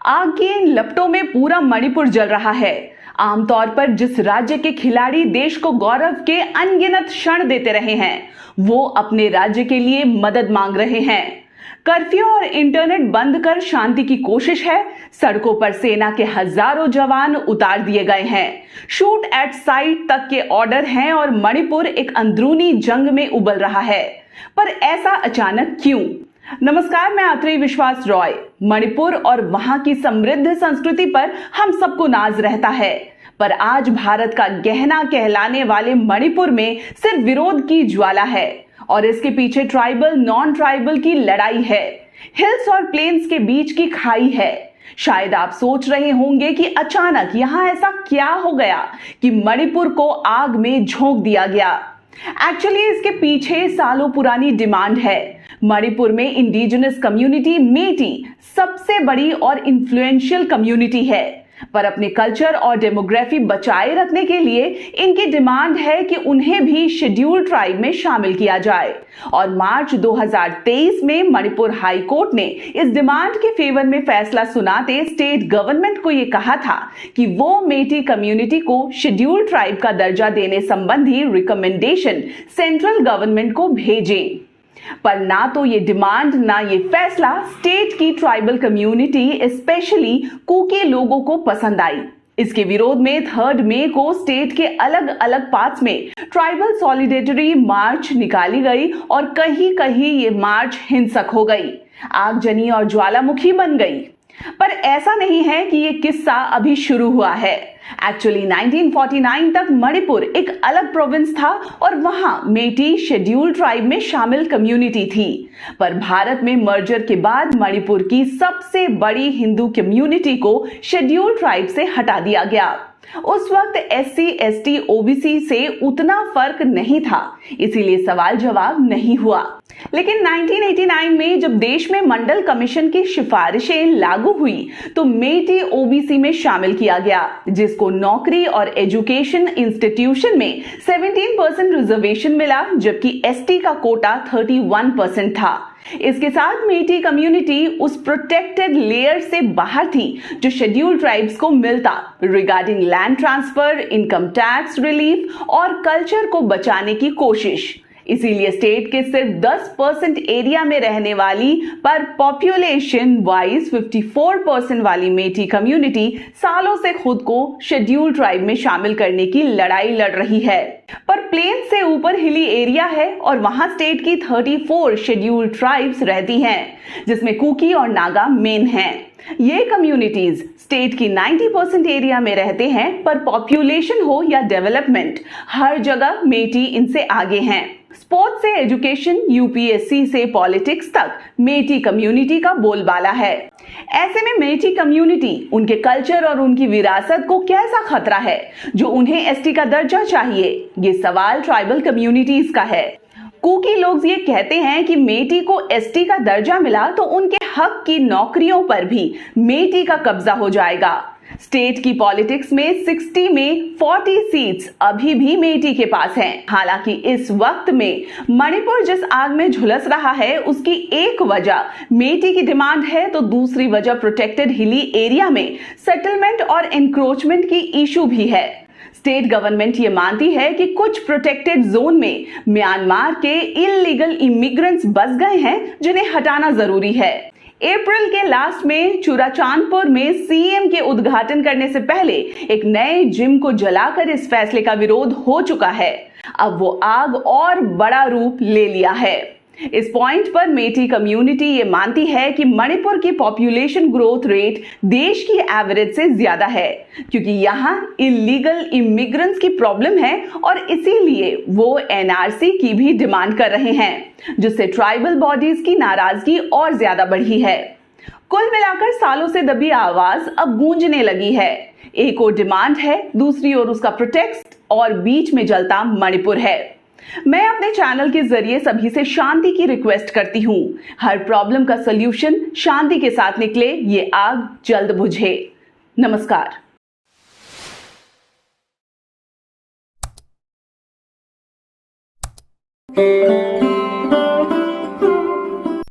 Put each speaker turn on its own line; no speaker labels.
आग की इन लपटों में पूरा मणिपुर जल रहा है। आमतौर पर जिस राज्य के खिलाड़ी देश को गौरव के अनगिनत क्षण देते रहे हैं, वो अपने राज्य के लिए मदद मांग रहे हैं। कर्फ्यू और इंटरनेट बंद कर शांति की कोशिश है। सड़कों पर सेना के हजारों जवान उतार दिए गए हैं। शूट एट साइट तक के ऑर्डर हैं और मणिपुर एक अंदरूनी जंग में उबल रहा है। पर ऐसा अचानक क्यों? नमस्कार, मैं अत्रेय विश्वास रॉय। मणिपुर और वहां की समृद्ध संस्कृति पर हम सबको नाज रहता है, पर आज भारत का गहना कहलाने वाले मणिपुर में सिर्फ विरोध की ज्वाला है और इसके पीछे ट्राइबल नॉन ट्राइबल की लड़ाई है। हिल्स और प्लेन्स के बीच की खाई है। शायद आप सोच रहे होंगे कि अचानक यहां ऐसा क्या हो गया कि मणिपुर को आग में झोंक दिया गया। एक्चुअली इसके पीछे सालों पुरानी डिमांड है। मणिपुर में इंडिजिनस कम्युनिटी मेटी सबसे बड़ी और इन्फ्लुएंशियल कम्युनिटी है, पर अपने कल्चर और डेमोग्राफी बचाए रखने के लिए इनकी डिमांड है कि उन्हें भी शेड्यूल ट्राइब में शामिल किया जाए। और मार्च 2023 में मणिपुर हाई कोर्ट ने इस डिमांड के फेवर में फैसला सुनाते स्टेट गवर्नमेंट को यह कहा था कि वो मेटी कम्युनिटी को शेड्यूल ट्राइब का दर्जा देने संबंधी रिकमेंडेशन सेंट्रल गवर्नमेंट को भेजे। पर ना तो ये डिमांड ना ये फैसला स्टेट की ट्राइबल कम्युनिटी स्पेशली कुकी लोगों को पसंद आई। इसके विरोध में 3 मई को स्टेट के अलग अलग पार्ट्स में ट्राइबल सॉलिडेरिटी मार्च निकाली गई और कहीं कहीं ये मार्च हिंसक हो गई, आगजनी और ज्वालामुखी बन गई। पर ऐसा नहीं है कि ये किस्सा अभी शुरू हुआ है। एक्चुअली 1949 तक मणिपुर एक अलग प्रोविंस था और वहां मेटी शेड्यूल ट्राइब में शामिल कम्युनिटी थी। पर भारत में मर्जर के बाद मणिपुर की सबसे बड़ी हिंदू कम्युनिटी को शेड्यूल ट्राइब से हटा दिया गया। उस वक्त SC, ST, OBC से उतना फर्क नहीं था, इसीलिए सवाल जवाब नहीं हुआ। लेकिन 1989 में जब देश में मंडल कमीशन की सिफारिशें लागू हुई तो मेटी OBC में शामिल किया गया, जिसको नौकरी और एजुकेशन इंस्टीट्यूशन में 17% रिजर्वेशन मिला, जबकि ST का कोटा 31% था। इसके साथ मेटी कम्युनिटी उस प्रोटेक्टेड लेयर से बाहर थी जो शेड्यूल ट्राइब्स को मिलता regarding land transfer, income tax relief और कल्चर को बचाने की कोशिश। इसीलिए स्टेट के सिर्फ 10% एरिया में रहने वाली पर पॉपुलेशन वाइज 54% वाली मेटी कम्युनिटी सालों से खुद को शेड्यूल ट्राइब में शामिल करने की लड़ाई लड़ रही है। पर प्लेन से ऊपर हिली एरिया है और वहां स्टेट की 34 शेड्यूल ट्राइब्स रहती हैं, जिसमें कुकी और नागा मेन हैं। ये कम्युनिटीज स्टेट की 90% एरिया में रहते हैं, पर पॉपुलेशन हो या डेवलपमेंट हर जगह मेटी इनसे आगे हैं। स्पोर्ट्स से एजुकेशन, UPSC से पॉलिटिक्स तक मेटी कम्युनिटी का बोलबाला है। ऐसे में मेटी कम्युनिटी, उनके कल्चर और उनकी विरासत को कैसा खतरा है जो उन्हें ST का दर्जा चाहिए? ये सवाल ट्राइबल कम्युनिटीज का है। कुकी लोग ये कहते हैं कि मेटी को ST का दर्जा मिला तो उनके हक की नौकरियों पर भी मेटी का कब्जा हो जाएगा। स्टेट की पॉलिटिक्स में 60 में 40 सीट्स अभी भी मेटी के पास हैं। हालांकि इस वक्त में मणिपुर जिस आग में झुलस रहा है उसकी एक वजह मेटी की डिमांड है, तो दूसरी वजह प्रोटेक्टेड हिली एरिया में सेटलमेंट और एनक्रोचमेंट की इशू भी है। स्टेट गवर्नमेंट ये मानती है कि कुछ प्रोटेक्टेड जोन में म्यांमार के इलीगल इमिग्रेंट्स बस गए हैं, जिन्हें हटाना जरूरी है। अप्रैल के लास्ट में चुराचांदपुर में CM के उद्घाटन करने से पहले एक नए जिम को जलाकर इस फैसले का विरोध हो चुका है। अब वो आग और बड़ा रूप ले लिया है। इस पॉइंट पर मेटी कम्युनिटी ये मानती है कि मणिपुर की पॉपुलेशन ग्रोथ रेट देश की एवरेज से ज्यादा है, क्योंकि यहाँ इलीगल इमिग्रेंट्स की प्रॉब्लम है और इसीलिए वो NRC की भी डिमांड कर रहे हैं, जिससे ट्राइबल बॉडीज की नाराजगी और ज्यादा बढ़ी है। कुल मिलाकर सालों से दबी आवाज अब गूंजने लगी है। एक और डिमांड है, दूसरी ओर उसका प्रोटेक्स्ट और बीच में जलता मणिपुर है। मैं अपने चैनल के जरिए सभी से शांति की रिक्वेस्ट करती हूँ। हर प्रॉब्लम का सलूशन शांति के साथ निकले, ये आग जल्द बुझे। नमस्कार।